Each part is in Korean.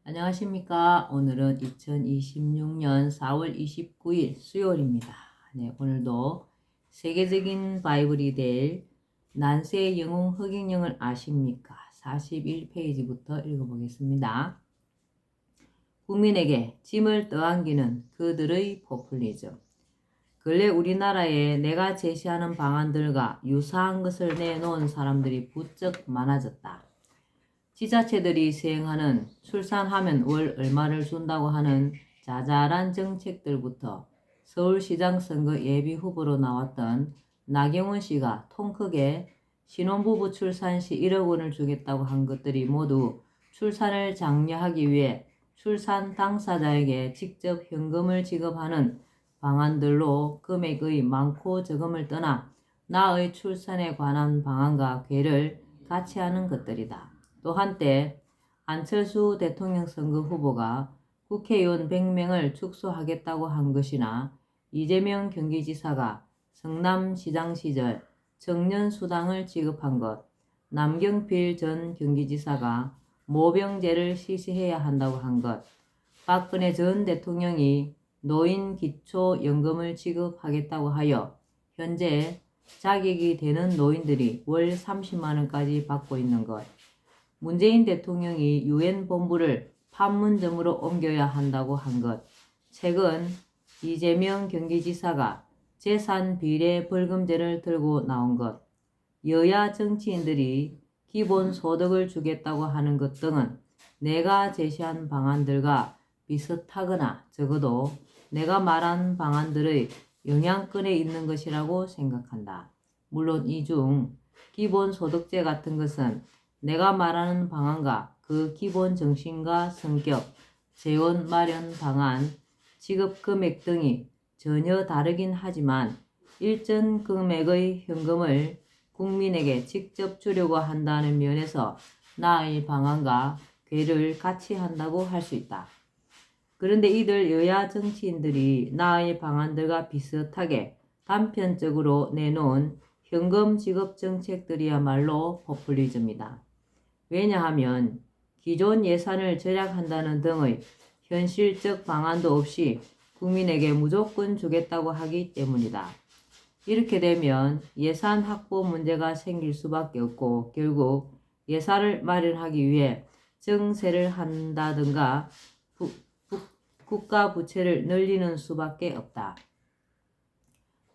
안녕하십니까. 오늘은 2026년 4월 29일 수요일입니다. 네, 오늘도 세계적인 바이블이 될 난세의 영웅 흑인령을 아십니까? 41페이지부터 읽어보겠습니다. 국민에게 짐을 떠안기는 그들의 포퓰리즘. 근래 우리나라에 내가 제시하는 방안들과 유사한 것을 내놓은 사람들이 부쩍 많아졌다. 지자체들이 시행하는 출산하면 월 얼마를 준다고 하는 자잘한 정책들부터 서울시장 선거 예비 후보로 나왔던 나경원 씨가 통 크게 신혼부부 출산 시 1억 원을 주겠다고 한 것들이 모두 출산을 장려하기 위해 출산 당사자에게 직접 현금을 지급하는 방안들로 금액의 많고 적음을 떠나 나의 출산에 관한 방안과 궤를 같이 하는 것들이다. 또 한때 안철수 대통령 선거 후보가 국회의원 100명을 축소하겠다고 한 것이나 이재명 경기지사가 성남시장 시절 청년수당을 지급한 것, 남경필 전 경기지사가 모병제를 실시해야 한다고 한 것, 박근혜 전 대통령이 노인기초연금을 지급하겠다고 하여 현재 자격이 되는 노인들이 월 30만 원까지 받고 있는 것, 문재인 대통령이 유엔 본부를 판문점으로 옮겨야 한다고 한 것, 최근 이재명 경기지사가 재산 비례 벌금제를 들고 나온 것, 여야 정치인들이 기본소득을 주겠다고 하는 것 등은 내가 제시한 방안들과 비슷하거나 적어도 내가 말한 방안들의 영향권에 있는 것이라고 생각한다. 물론 이 중 기본소득제 같은 것은 내가 말하는 방안과 그 기본 정신과 성격, 재원 마련 방안, 지급 금액 등이 전혀 다르긴 하지만 일정 금액의 현금을 국민에게 직접 주려고 한다는 면에서 나의 방안과 궤를 같이 한다고 할 수 있다. 그런데 이들 여야 정치인들이 나의 방안들과 비슷하게 단편적으로 내놓은 현금 지급 정책들이야말로 포퓰리즘이다. 왜냐하면 기존 예산을 절약한다는 등의 현실적 방안도 없이 국민에게 무조건 주겠다고 하기 때문이다. 이렇게 되면 예산 확보 문제가 생길 수밖에 없고 결국 예산을 마련하기 위해 증세를 한다든가 국가 부채를 늘리는 수밖에 없다.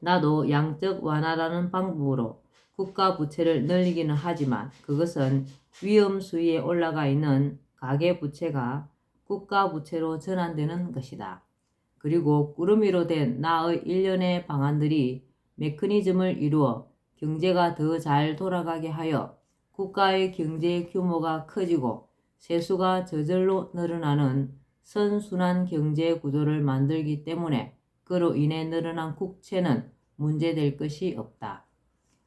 나도 양적 완화라는 방법으로 국가 부채를 늘리기는 하지만 그것은 위험 수위에 올라가 있는 가계 부채가 국가 부채로 전환되는 것이다. 그리고 꾸름 위로 된 나의 일련의 방안들이 메커니즘을 이루어 경제가 더 잘 돌아가게 하여 국가의 경제 규모가 커지고 세수가 저절로 늘어나는 선순환 경제 구조를 만들기 때문에 그로 인해 늘어난 국채는 문제될 것이 없다.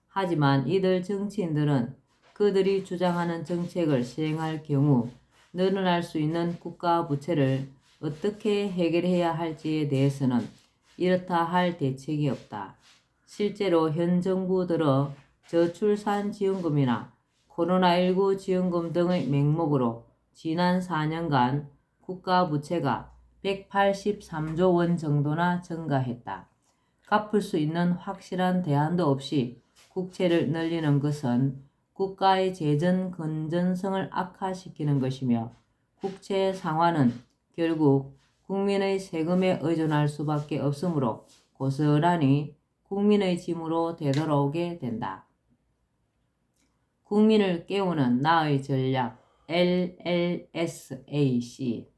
하지만 이들 정치인들은 그들이 주장하는 정책을 시행할 경우 늘어날 수 있는 국가 부채를 어떻게 해결해야 할지에 대해서는 이렇다 할 대책이 없다. 실제로 현 정부 들어 저출산지원금이나 코로나19 지원금 등의 명목으로 지난 4년간 국가 부채가 183조 원 정도나 증가했다. 갚을 수 있는 확실한 대안도 없이 국채를 늘리는 것은 국가의 재정 건전성을 악화시키는 것이며 국채 상환은 결국 국민의 세금에 의존할 수밖에 없으므로 고스란히 국민의 짐으로 되돌아오게 된다. 국민을 깨우는 나의 전략 LLSAC.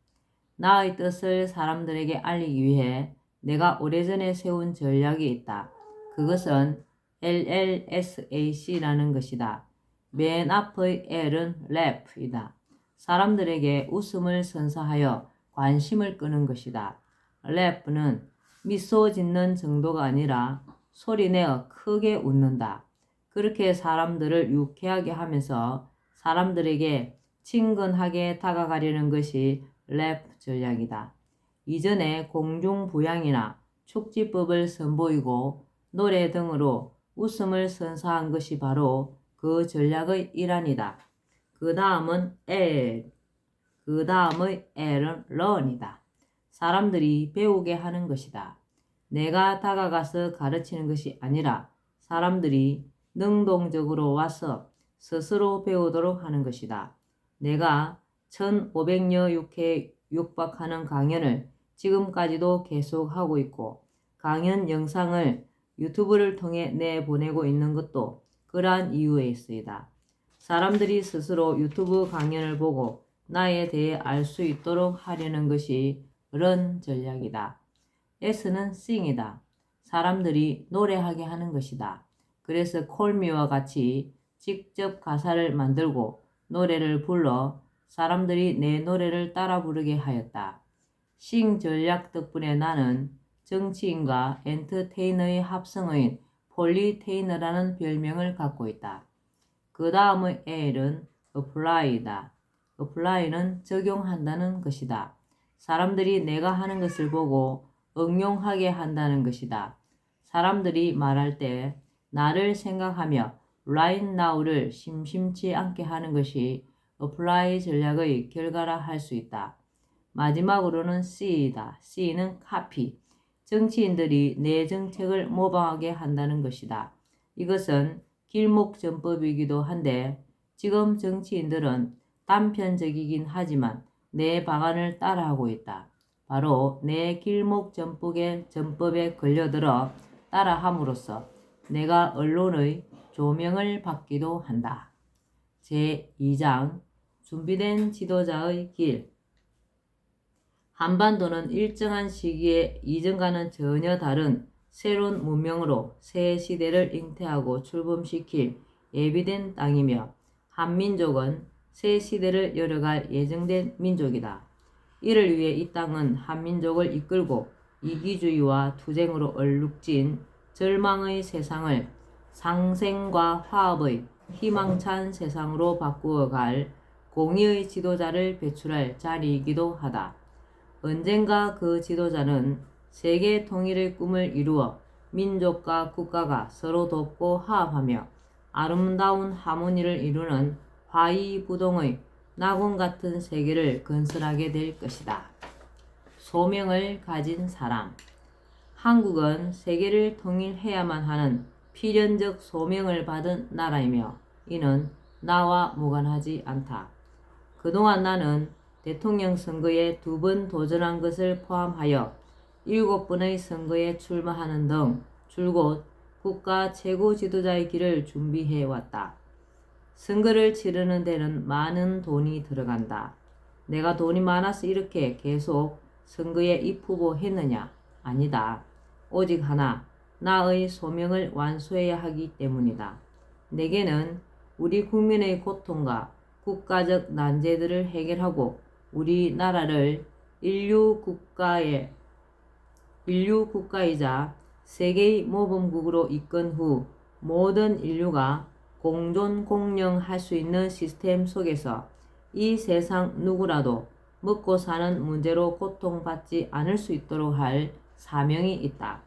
나의 뜻을 사람들에게 알리기 위해 내가 오래전에 세운 전략이 있다. 그것은 LLSAC라는 것이다. 맨 앞의 L은 laugh 이다. 사람들에게 웃음을 선사하여 관심을 끄는 것이다. laugh는 미소 짓는 정도가 아니라 소리내어 크게 웃는다. 그렇게 사람들을 유쾌하게 하면서 사람들에게 친근하게 다가가려는 것이 laugh 전략이다. 이전에 공중부양이나 축지법을 선보이고 노래 등으로 웃음을 선사한 것이 바로 그 전략의 일환이다. 그 다음은 L. 그 다음의 L은 learn이다. 사람들이 배우게 하는 것이다. 내가 다가가서 가르치는 것이 아니라 사람들이 능동적으로 와서 스스로 배우도록 하는 것이다. 내가 1500여 육회에 육박하는 강연을 지금까지도 계속하고 있고 강연 영상을 유튜브를 통해 내보내고 있는 것도 그러한 이유에 있습니다. 사람들이 스스로 유튜브 강연을 보고 나에 대해 알 수 있도록 하려는 것이 그런 전략이다. S는 sing이다. 사람들이 노래하게 하는 것이다. 그래서 콜미와 같이 직접 가사를 만들고 노래를 불러 사람들이 내 노래를 따라 부르게 하였다. sing 전략 덕분에 나는 정치인과 엔터테이너의 합성어인 폴리테이너라는 별명을 갖고 있다. 그 다음의 L은 apply이다. apply는 적용한다는 것이다. 사람들이 내가 하는 것을 보고 응용하게 한다는 것이다. 사람들이 말할 때 나를 생각하며 right now를 심심치 않게 하는 것이 apply 전략의 결과라 할 수 있다. 마지막으로는 C이다. C는 copy. 정치인들이 내 정책을 모방하게 한다는 것이다. 이것은 길목전법이기도 한데 지금 정치인들은 단편적이긴 하지만 내 방안을 따라하고 있다. 바로 내 길목전법에 걸려들어 따라함으로써 내가 언론의 조명을 받기도 한다. 제2장 준비된 지도자의 길. 한반도는 일정한 시기에 이전과는 전혀 다른 새로운 문명으로 새 시대를 잉태하고 출범시킬 예비된 땅이며 한민족은 새 시대를 열어갈 예정된 민족이다. 이를 위해 이 땅은 한민족을 이끌고 이기주의와 투쟁으로 얼룩진 절망의 세상을 상생과 화합의 희망찬 세상으로 바꾸어갈 공의의 지도자를 배출할 자리이기도 하다. 언젠가 그 지도자는 세계 통일의 꿈을 이루어 민족과 국가가 서로 돕고 화합하며 아름다운 하모니를 이루는 화이부동의 낙원 같은 세계를 건설하게 될 것이다. 소명을 가진 사람. 한국은 세계를 통일해야만 하는 필연적 소명을 받은 나라이며 이는 나와 무관하지 않다. 그동안 나는 대통령 선거에 2번 도전한 것을 포함하여 7번의 선거에 출마하는 등 줄곧 국가 최고 지도자의 길을 준비해왔다. 선거를 치르는 데는 많은 돈이 들어간다. 내가 돈이 많아서 이렇게 계속 선거에 입후보했느냐? 아니다. 오직 하나, 나의 소명을 완수해야 하기 때문이다. 내게는 우리 국민의 고통과 국가적 난제들을 해결하고 우리나라를 인류 국가이자 세계의 모범국으로 이끈 후 모든 인류가 공존 공영할 수 있는 시스템 속에서 이 세상 누구라도 먹고 사는 문제로 고통받지 않을 수 있도록 할 사명이 있다.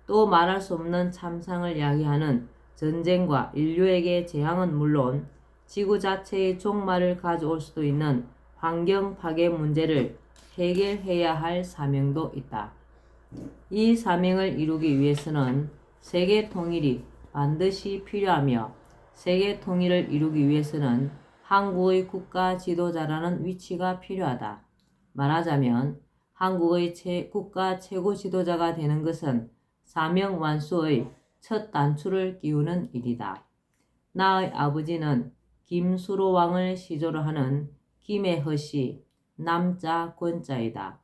또 말할 수 없는 참상을 야기하는 전쟁과 인류에게 재앙은 물론 지구 자체의 종말을 가져올 수도 있는 환경 파괴 문제를 해결해야 할 사명도 있다. 이 사명을 이루기 위해서는 세계 통일이 반드시 필요하며 세계 통일을 이루기 위해서는 한국의 국가 지도자라는 위치가 필요하다. 말하자면 한국의 국가 최고 지도자가 되는 것은 사명 완수의 첫 단추를 끼우는 일이다. 나의 아버지는 김수로 왕을 시조로 하는 김의 허씨, 남자 권자이다.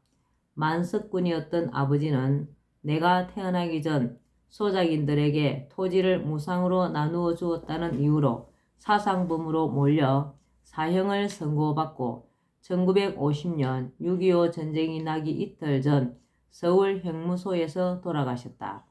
만석군이었던 아버지는 내가 태어나기 전 소작인들에게 토지를 무상으로 나누어 주었다는 이유로 사상범으로 몰려 사형을 선고받고 1950년 6.25 전쟁이 나기 이틀 전 서울 형무소에서 돌아가셨다.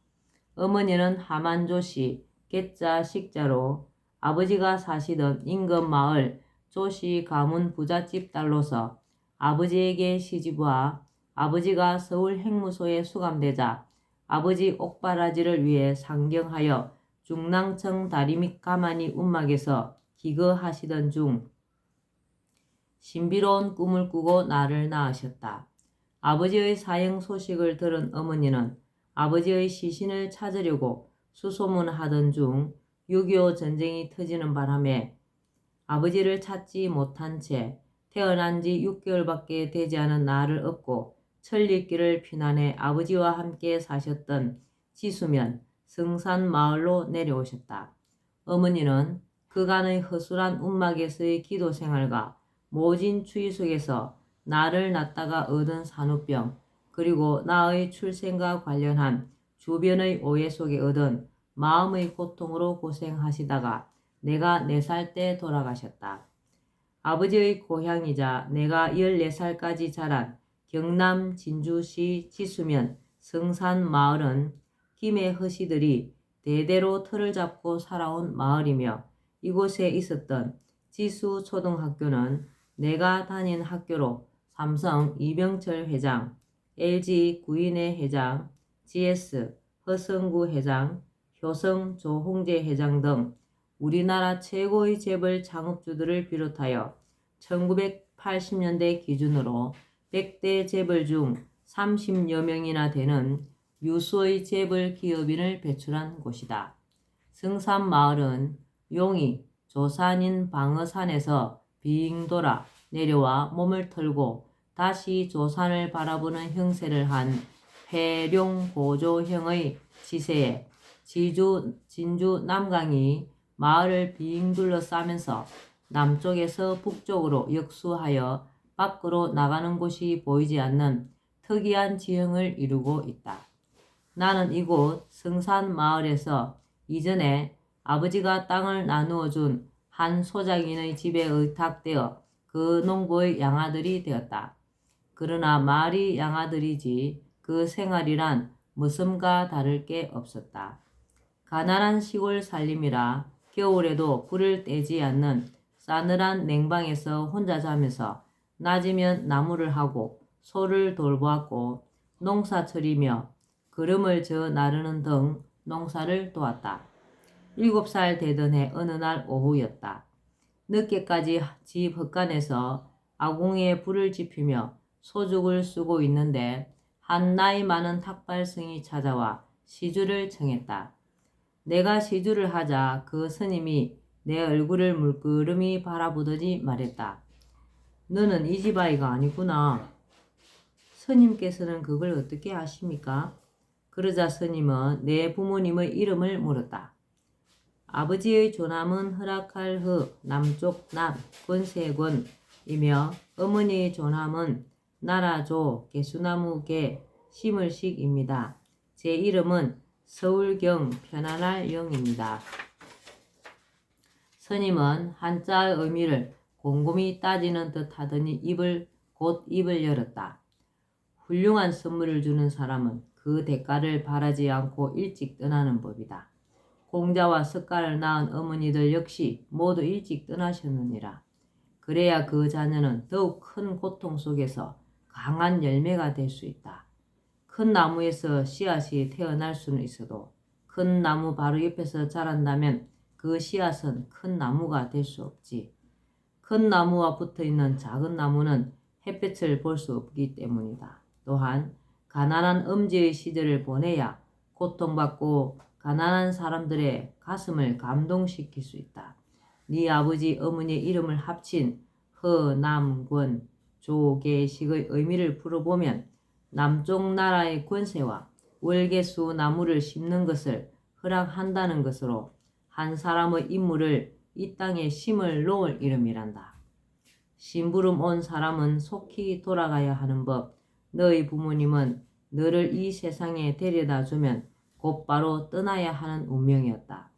어머니는 하만조씨 개자 식자로 아버지가 사시던 인근 마을 조씨 가문 부잣집 딸로서 아버지에게 시집와 아버지가 서울 행무소에 수감되자 아버지 옥바라지를 위해 상경하여 중랑청 다리 밑 가마니 움막에서 기거하시던 중 신비로운 꿈을 꾸고 나를 낳으셨다. 아버지의 사형 소식을 들은 어머니는 아버지의 시신을 찾으려고 수소문하던 중 6.25 전쟁이 터지는 바람에 아버지를 찾지 못한 채 태어난 지 6개월밖에 되지 않은 나를 업고 천리길을 피난해 아버지와 함께 사셨던 지수면 성산 마을로 내려오셨다. 어머니는 그간의 허술한 움막에서의 기도 생활과 모진 추위 속에서 나를 낳다가 얻은 산후병, 그리고 나의 출생과 관련한 주변의 오해 속에 얻은 마음의 고통으로 고생하시다가 내가 4살 때 돌아가셨다. 아버지의 고향이자 내가 14살까지 자란 경남 진주시 지수면 성산 마을은 김해 허시들이 대대로 터를 잡고 살아온 마을이며, 이곳에 있었던 지수초등학교는 내가 다닌 학교로 삼성 이병철 회장, LG 구인회 회장, GS 허성구 회장, 효성 조홍재 회장 등 우리나라 최고의 재벌 창업주들을 비롯하여 1980년대 기준으로 100대 재벌 중 30여 명이나 되는 유수의 재벌 기업인을 배출한 곳이다. 성산마을은 용이 조산인 방어산에서 빙 돌아 내려와 몸을 털고 다시 조산을 바라보는 형세를 한 회룡고조형의 지세에 진주 남강이 마을을 빙 둘러싸면서 남쪽에서 북쪽으로 역수하여 밖으로 나가는 곳이 보이지 않는 특이한 지형을 이루고 있다. 나는 이곳 성산마을에서 이전에 아버지가 땅을 나누어 준 한 소작인의 집에 의탁되어 그 농부의 양아들이 되었다. 그러나 말이 양아들이지 그 생활이란 무슨가 다를 게 없었다. 가난한 시골 살림이라 겨울에도 불을 떼지 않는 싸늘한 냉방에서 혼자 자면서 낮이면 나무를 하고 소를 돌보았고, 농사철이며 거름을 저 나르는 등 농사를 도왔다. 7살 되던 해 어느 날 오후였다. 늦게까지 집 헛간에서 아궁이에 불을 지피며 소죽을 쓰고 있는데 한 나이 많은 탁발성이 찾아와 시주를 청했다. 내가 시주를 하자 그 스님이 내 얼굴을 물끄러미 바라보더니 말했다. 너는 이 집 아이가 아니구나. 스님께서는 그걸 어떻게 아십니까? 그러자 스님은 내 부모님의 이름을 물었다. 아버지의 조남은 허락할 허 남쪽 남 권세권이며 어머니의 조남은 나라조 개수나무 개 심을식입니다. 제 이름은 서울경 편안할 영입니다. 스님은 한자의 의미를 곰곰이 따지는 듯 하더니 곧 입을 열었다. 훌륭한 선물을 주는 사람은 그 대가를 바라지 않고 일찍 떠나는 법이다. 공자와 석가를 낳은 어머니들 역시 모두 일찍 떠나셨느니라. 그래야 그 자녀는 더욱 큰 고통 속에서 강한 열매가 될 수 있다. 큰 나무에서 씨앗이 태어날 수는 있어도 큰 나무 바로 옆에서 자란다면 그 씨앗은 큰 나무가 될 수 없지. 큰 나무와 붙어있는 작은 나무는 햇볕을 볼 수 없기 때문이다. 또한 가난한 엄지의 시절을 보내야 고통받고 가난한 사람들의 가슴을 감동시킬 수 있다. 네 아버지 어머니의 이름을 합친 허남권 조계식의 의미를 풀어보면 남쪽 나라의 권세와 월계수 나무를 심는 것을 허락한다는 것으로 한 사람의 인물을 이 땅에 심을 놓을 이름이란다. 심부름 온 사람은 속히 돌아가야 하는 법. 너희 부모님은 너를 이 세상에 데려다 주면 곧바로 떠나야 하는 운명이었다.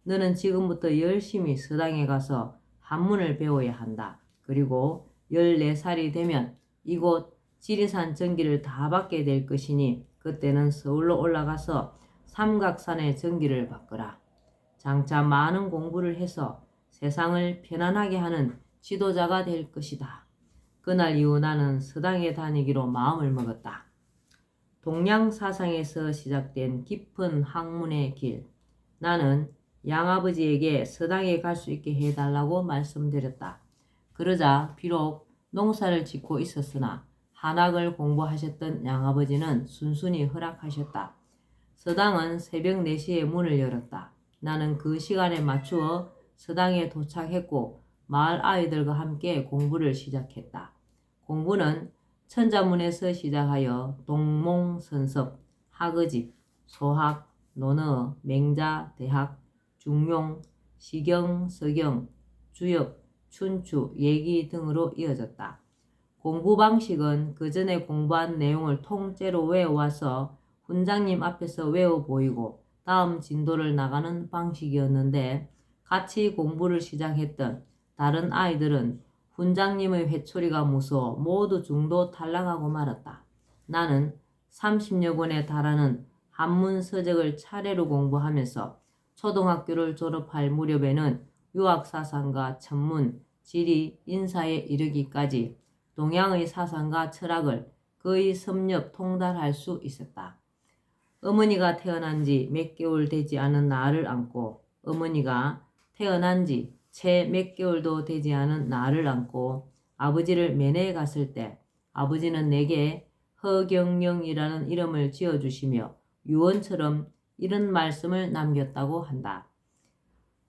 너는 지금부터 열심히 서당에 가서 한문을 배워야 한다. 그리고 14살이 되면 이곳 지리산 전기를 다 받게 될 것이니 그때는 서울로 올라가서 삼각산의 전기를 받거라. 장차 많은 공부를 해서 세상을 편안하게 하는 지도자가 될 것이다. 그날 이후 나는 서당에 다니기로 마음을 먹었다. 동양 사상에서 시작된 깊은 학문의 길. 나는 양아버지에게 서당에 갈 수 있게 해달라고 말씀드렸다. 그러자 비록 농사를 짓고 있었으나 한학을 공부하셨던 양아버지는 순순히 허락하셨다. 서당은 새벽 4시에 문을 열었다. 나는 그 시간에 맞추어 서당에 도착했고 마을 아이들과 함께 공부를 시작했다. 공부는 천자문에서 시작하여 동몽선섭, 학의집, 소학, 논어, 맹자, 대학, 중용, 시경, 서경, 주역, 춘추, 예기 등으로 이어졌다. 공부 방식은 그 전에 공부한 내용을 통째로 외워와서 훈장님 앞에서 외워 보이고 다음 진도를 나가는 방식이었는데 같이 공부를 시작했던 다른 아이들은 훈장님의 회초리가 무서워 모두 중도 탈락하고 말았다. 나는 30여 권에 달하는 한문 서적을 차례로 공부하면서 초등학교를 졸업할 무렵에는 유학사상과 천문, 지리, 인사에 이르기까지 동양의 사상과 철학을 거의 섭렵 통달할 수 있었다. 어머니가 태어난 지 몇 개월 되지 않은 나를 안고 어머니가 태어난 지 채 몇 개월도 되지 않은 나를 안고 아버지를 면회에 갔을 때 아버지는 내게 허경영이라는 이름을 지어주시며 유언처럼 이런 말씀을 남겼다고 한다.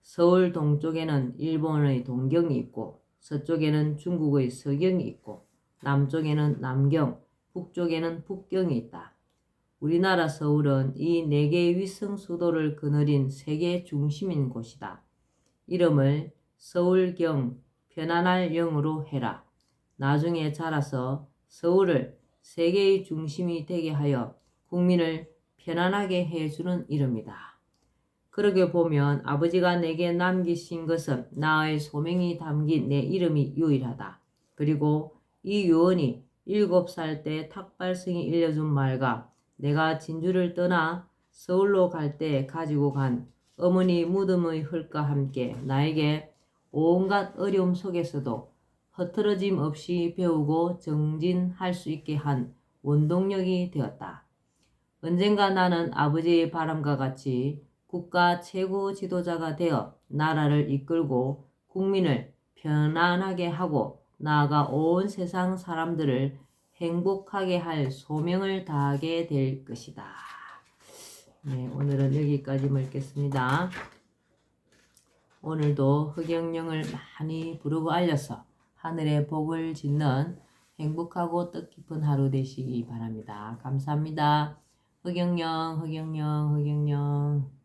서울 동쪽에는 일본의 동경이 있고 서쪽에는 중국의 서경이 있고 남쪽에는 남경, 북쪽에는 북경이 있다. 우리나라 서울은 이 4개의 위성 수도를 거느린 세계 중심인 곳이다. 이름을 서울경, 편안할 영으로 해라. 나중에 자라서 서울을 세계의 중심이 되게 하여 국민을 편안하게 해주는 이름이다. 그러게 보면 아버지가 내게 남기신 것은 나의 소명이 담긴 내 이름이 유일하다. 그리고 이 유언이 7살 때 탁발성이 일려준 말과 내가 진주를 떠나 서울로 갈 때 가지고 간 어머니 무덤의 흙과 함께 나에게 온갖 어려움 속에서도 흐트러짐 없이 배우고 정진할 수 있게 한 원동력이 되었다. 언젠가 나는 아버지의 바람과 같이 국가 최고 지도자가 되어 나라를 이끌고 국민을 편안하게 하고 나아가 온 세상 사람들을 행복하게 할 소명을 다하게 될 것이다. 네, 오늘은 여기까지 읽겠습니다. 오늘도 허경영을 많이 부르고 알려서 하늘의 복을 짓는 행복하고 뜻깊은 하루 되시기 바랍니다. 감사합니다. 허경영, 허경영, 허경영.